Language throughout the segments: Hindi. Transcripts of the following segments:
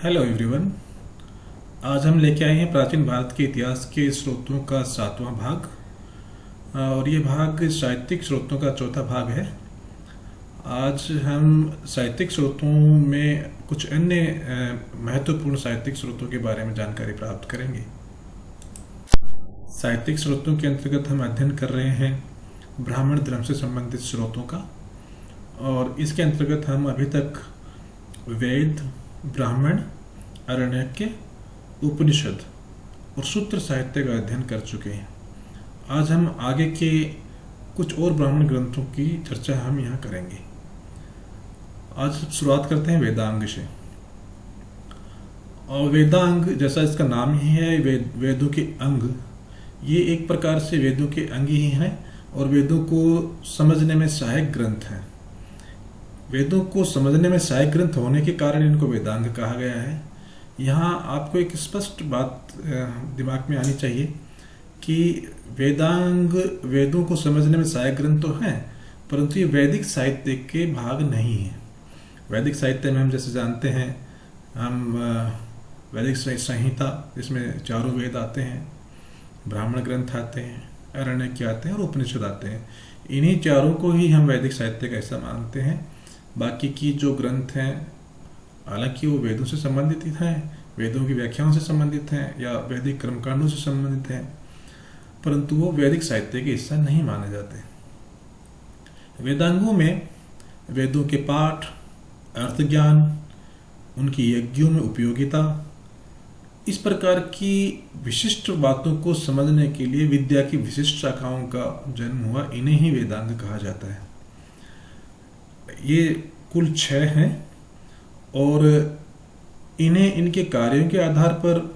Hello everyone. आज हम लेके आए हैं प्राचीन भारत के इतिहास के स्रोतों का 7वां भाग। और ये भाग साहित्यिक स्रोतों का चौथा भाग है। आज हम साहित्यिक स्रोतों में कुछ अन्य महत्वपूर्ण साहित्यिक स्रोतों के बारे में जानकारी प्राप्त करेंगे। साहित्यिक स्रोतों के अंतर्गत हम अध्ययन कर रहे हैं ब्राह्मण धर्म से संबंधित स्रोतों का, और इसके अंतर्गत हम अभी तक वेद, ब्राह्मण, आरण्यक, उपनिषद और सूत्र साहित्य का अध्ययन कर चुके हैं। आज हम आगे के कुछ और ब्राह्मण ग्रंथों की चर्चा हम यहाँ करेंगे। आज शुरुआत करते हैं वेदांग से। और वेदांग, जैसा इसका नाम ही है, वेदों के अंग, ये एक प्रकार से वेदों के अंग ही हैं और वेदों को समझने में सहायक ग्रंथ हैं। वेदों को समझने में सहायक ग्रंथ होने के कारण इनको वेदांग कहा गया है। यहाँ आपको एक स्पष्ट बात दिमाग में आनी चाहिए कि वेदांग वेदों को समझने में सहायक ग्रंथ तो हैं, परंतु ये वैदिक साहित्य के भाग नहीं है। वैदिक साहित्य में हम जैसे जानते हैं, हम वैदिक संहिता, जिसमें चारों वेद आते हैं, ब्राह्मण ग्रंथ आते हैं, आरण्यक आते हैं और उपनिषद आते हैं। इन्हीं चारों को ही हम वैदिक साहित्य का हिस्सा मानते हैं। बाकी की जो ग्रंथ हैं, हालांकि वो वेदों से संबंधित हैं, वेदों की व्याख्याओं से संबंधित हैं या वैदिक कर्मकांडों से संबंधित हैं, परंतु वो वैदिक साहित्य के हिस्सा नहीं माने जाते। वेदांगों में वेदों के पाठ, अर्थ ज्ञान, उनकी यज्ञों में उपयोगिता, इस प्रकार की विशिष्ट बातों को समझने के लिए विद्या की विशिष्ट शाखाओं का जन्म हुआ। इन्हें ही वेदांग कहा जाता है। ये कुल 6 हैं और इन्हें इनके कार्यों के आधार पर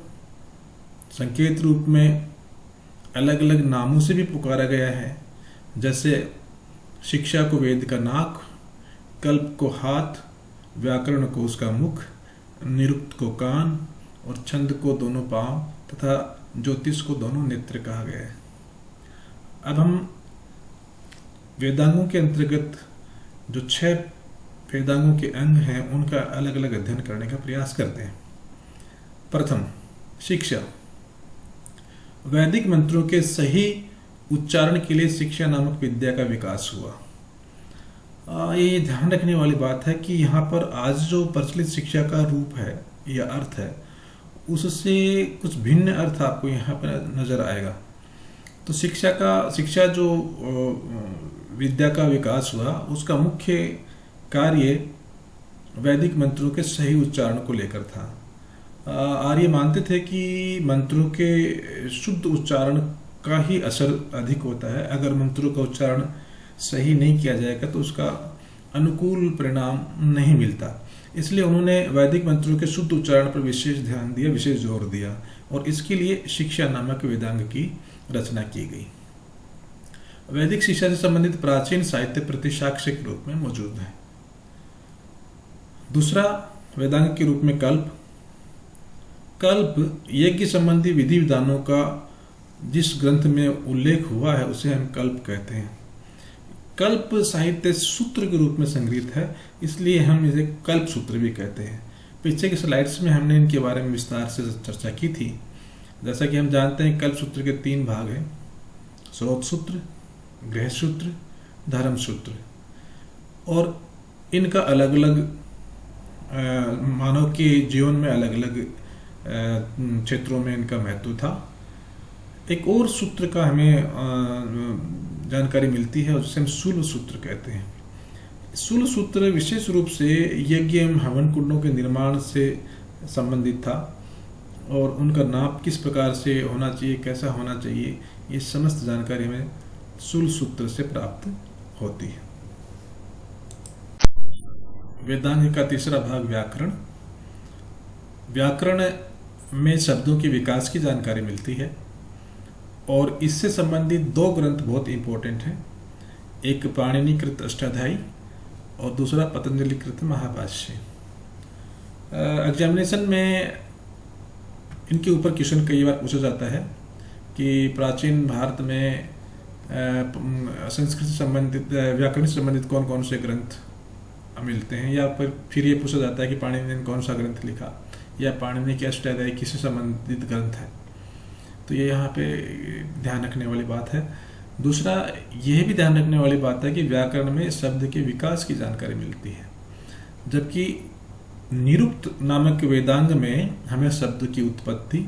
संकेत रूप में अलग अलग नामों से भी पुकारा गया है। जैसे शिक्षा को वेद का नाक, कल्प को हाथ, व्याकरण को उसका मुख, निरुक्त को कान और छंद को दोनों पांव तथा ज्योतिष को दोनों नेत्र कहा गया है। अब हम वेदांगों के अंतर्गत जो 6 वेदांगों के अंग हैं, उनका अलग अलग अध्ययन करने का प्रयास करते हैं। प्रथम, शिक्षा। वैदिक मंत्रों के सही उच्चारण के लिए शिक्षा नामक विद्या का विकास हुआ। ये ध्यान रखने वाली बात है कि यहाँ पर आज जो प्रचलित शिक्षा का रूप है या अर्थ है, उससे कुछ भिन्न अर्थ आपको यहाँ पर नजर आएगा। तो शिक्षा जो विद्या का विकास हुआ, उसका मुख्य कार्य वैदिक मंत्रों के सही उच्चारण को लेकर था। आर्य मानते थे कि मंत्रों के शुद्ध उच्चारण का ही असर अधिक होता है। अगर मंत्रों का उच्चारण सही नहीं किया जाएगा तो उसका अनुकूल परिणाम नहीं मिलता। इसलिए उन्होंने वैदिक मंत्रों के शुद्ध उच्चारण पर विशेष ध्यान दिया, विशेष जोर दिया, और इसके लिए शिक्षा नामक वेदांग की रचना की गई। वैदिक शिक्षा से संबंधित प्राचीन साहित्य प्रतिसाक्ष्य के रूप में मौजूद है। दूसरा वेदांग के रूप में कल्प यज्ञ संबंधी विधि विधानों का जिस ग्रंथ में उल्लेख हुआ है, उसे हम कल्प कहते हैं। कल्प साहित्य सूत्र के रूप में संग्रहित है, इसलिए हम इसे कल्प सूत्र भी कहते हैं। पीछे की स्लाइड्स में हमने इनके बारे में विस्तार से चर्चा की थी। जैसा कि हम जानते हैं, कल्प सूत्र के 3 भाग हैं: स्रोत सूत्र, गृह सूत्र, धर्म सूत्र। और इनका अलग अलग मानव के जीवन में अलग अलग क्षेत्रों में इनका महत्व था। एक और सूत्र का हमें जानकारी मिलती है, जिसे हम शूल सूत्र कहते हैं। शूल सूत्र विशेष रूप से यज्ञ एवं हवन कुंडों के निर्माण से संबंधित था, और उनका नाप किस प्रकार से होना चाहिए, कैसा होना चाहिए, ये समस्त जानकारी हमें शूल सूत्र से प्राप्त होती है। वेदांग का तीसरा भाग व्याकरण। व्याकरण में शब्दों के विकास की जानकारी मिलती है, और इससे संबंधित 2 ग्रंथ बहुत इंपॉर्टेंट हैं। एक पाणिनिकृत अष्टाध्यायी और दूसरा पतंजलिकृत महाभाष्य। एग्जामिनेशन में इनके ऊपर क्वेश्चन कई बार पूछा जाता है कि प्राचीन भारत में संस्कृत से संबंधित, व्याकरण से संबंधित कौन कौन से ग्रंथ मिलते हैं, या फिर ये पूछा जाता है कि पाणिनि ने कौन सा ग्रंथ लिखा। या पाणिनि की अष्टाध्यायी किसी संबंधित ग्रंथ है। तो ये यहाँ पे ध्यान रखने वाली बात है। दूसरा यह भी ध्यान रखने वाली बात है कि व्याकरण में शब्द के विकास की जानकारी मिलती है, जबकि निरुक्त नामक वेदांग में हमें शब्द की उत्पत्ति,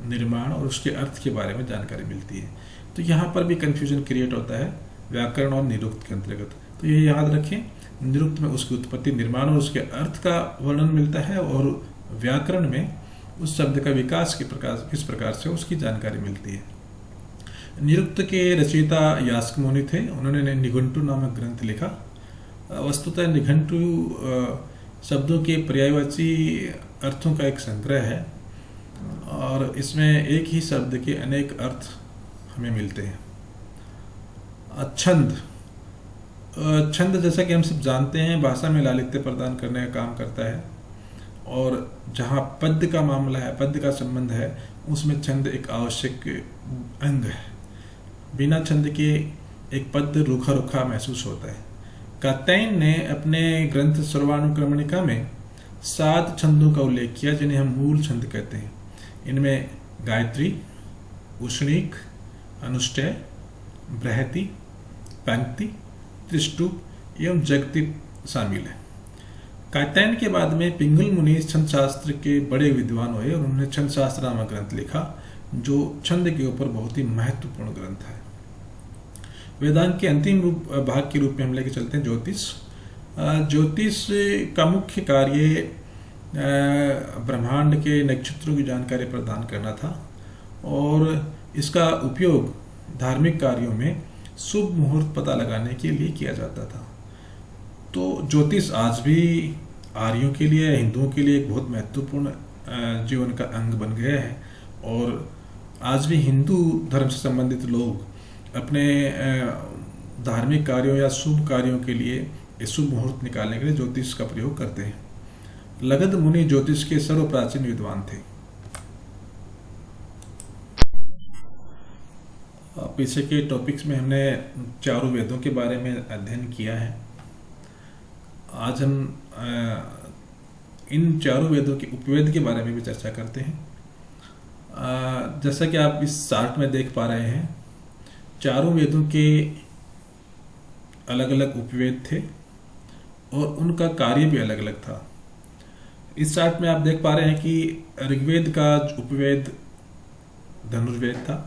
निर्माण और उसके अर्थ के बारे में जानकारी मिलती है। तो यहाँ पर भी कंफ्यूजन क्रिएट होता है व्याकरण और निरुक्त के अंतर्गत। तो ये याद रखें, निरुक्त में उसकी उत्पत्ति, निर्माण और उसके अर्थ का वर्णन मिलता है, और व्याकरण में उस शब्द का विकास किस प्रकार से उसकी जानकारी मिलती है। निरुक्त के रचयिता यास्क मुनि थे। उन्होंने निघंटु नामक ग्रंथ लिखा। वस्तुतः निघंटु शब्दों के पर्यायवाची अर्थों का एक संग्रह है, और इसमें एक ही शब्द के अनेक अर्थ हमें मिलते हैं। छंद छंद जैसा कि हम सब जानते हैं, भाषा में लालित्य प्रदान करने का काम करता है, और जहाँ पद्य का मामला है, पद्य का संबंध है, उसमें छंद एक आवश्यक अंग है। बिना छंद के एक पद्य रूखा रूखा महसूस होता है। कात्यायन ने अपने ग्रंथ सर्वानुक्रमणिका में 7 छंदों का उल्लेख किया, जिन्हें हम मूल छंद कहते हैं। इनमें गायत्री, उष्णीक, अनुष्टय, बृहति, पंक्ति, त्रिष्टुप एवं जगति शामिल है। कात्यायन के बाद में पिंगल मुनि छंद शास्त्र के बड़े विद्वान हुए, और उन्होंने छंद शास्त्र नामक ग्रंथ लिखा, जो छंद के ऊपर बहुत ही महत्वपूर्ण ग्रंथ है। वेदांत के अंतिम भाग के रूप में हम लेके चलते हैं ज्योतिष। ज्योतिष का मुख्य कार्य ब्रह्मांड के नक्षत्रों की जानकारी प्रदान करना था, और इसका उपयोग धार्मिक कार्यों में शुभ मुहूर्त पता लगाने के लिए किया जाता था। तो ज्योतिष आज भी आर्यों के लिए, हिंदुओं के लिए एक बहुत महत्वपूर्ण जीवन का अंग बन गया है, और आज भी हिंदू धर्म से संबंधित लोग अपने धार्मिक कार्यों या शुभ कार्यों के लिए शुभ मुहूर्त निकालने के लिए ज्योतिष का प्रयोग करते हैं। लगध मुनि ज्योतिष के सर्वप्राचीन विद्वान थे। पीछे के टॉपिक्स में हमने चारों वेदों के बारे में अध्ययन किया है। आज हम इन चारों वेदों के उपवेद के बारे में भी चर्चा करते हैं। जैसा कि आप इस चार्ट में देख पा रहे हैं, चारों वेदों के अलग अलग उपवेद थे, और उनका कार्य भी अलग अलग था। इस चार्ट में आप देख पा रहे हैं कि ऋग्वेद का उपवेद धनुर्वेद था,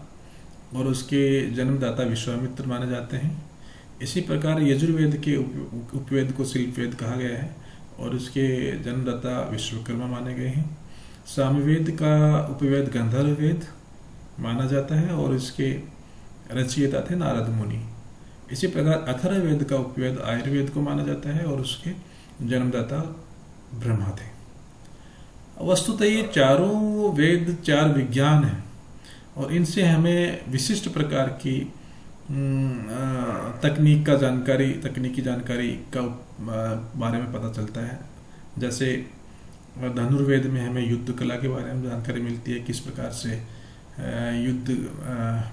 और उसके जन्मदाता विश्वामित्र माने जाते हैं। इसी प्रकार यजुर्वेद के उपवेद को शिल्पवेद कहा गया है, और उसके जन्मदाता विश्वकर्मा माने गए हैं। सामवेद का उपवेद गंधर्ववेद माना जाता है, और इसके रचयिता थे नारद मुनि। इसी प्रकार अथर्ववेद का उपवेद आयुर्वेद को माना जाता है, और उसके जन्मदाता ब्रह्मा थे। वस्तुतः ये चारों वेद 4 विज्ञान हैं, और इनसे हमें विशिष्ट प्रकार की तकनीकी जानकारी का बारे में पता चलता है। जैसे धनुर्वेद में हमें युद्ध कला के बारे में जानकारी मिलती है, किस प्रकार से युद्ध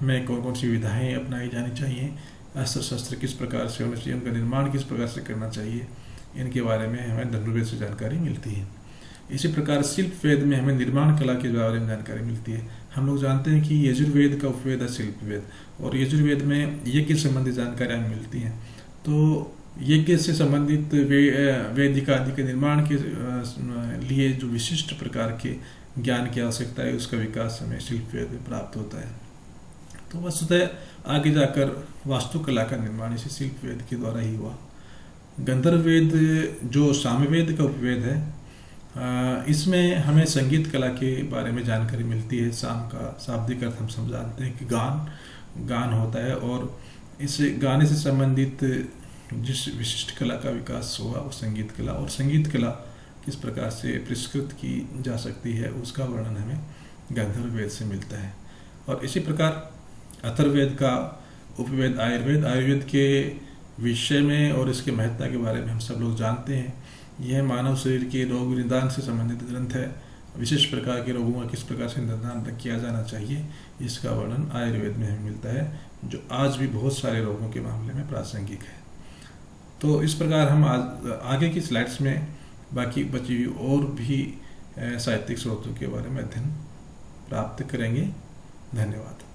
में कौन कौन सी विधाएं अपनाई जानी चाहिए, अस्त्र शस्त्र किस प्रकार से होना चाहिए, उनका निर्माण किस प्रकार से करना चाहिए, इनके बारे में हमें धनुर्वेद से जानकारी मिलती है। इसी प्रकार शिल्प वेद में हमें निर्माण कला के बारे में जानकारी मिलती है। हम लोग जानते हैं कि यजुर्वेद का उपवेद है शिल्प वेद, और यजुर्वेद में यज्ञ से संबंधित जानकारियाँ मिलती हैं। तो यज्ञ से संबंधित वेदिका आदि के निर्माण के लिए जो विशिष्ट प्रकार के ज्ञान की आवश्यकता है, उसका विकास हमें शिल्प वेद में प्राप्त होता है। तो वस्तुतः आगे जाकर वास्तुकला का निर्माण इसी शिल्प वेद के द्वारा ही हुआ। गंधर्व वेद जो सामवेद का उपवेद है, इसमें हमें संगीत कला के बारे में जानकारी मिलती है। साम का शाब्दिक अर्थ हम समझाते हैं कि गान होता है, और इस गाने से संबंधित जिस विशिष्ट कला का विकास हुआ वो संगीत कला, और संगीत कला किस प्रकार से परिष्कृत की जा सकती है उसका वर्णन हमें गंधर्व वेद से मिलता है। और इसी प्रकार अथर्ववेद का उपवेद आयुर्वेद के विषय में और इसके महत्ता के बारे में हम सब लोग जानते हैं। यह मानव शरीर के रोग निदान से संबंधित ग्रंथ है। विशेष प्रकार के रोगों का किस प्रकार से निदान किया जाना चाहिए, इसका वर्णन आयुर्वेद में हमें मिलता है, जो आज भी बहुत सारे रोगों के मामले में प्रासंगिक है। तो इस प्रकार हम आज आगे की स्लाइड्स में बाकी बची हुई और भी साहित्यिक स्रोतों के बारे में अध्ययन प्राप्त करेंगे। धन्यवाद।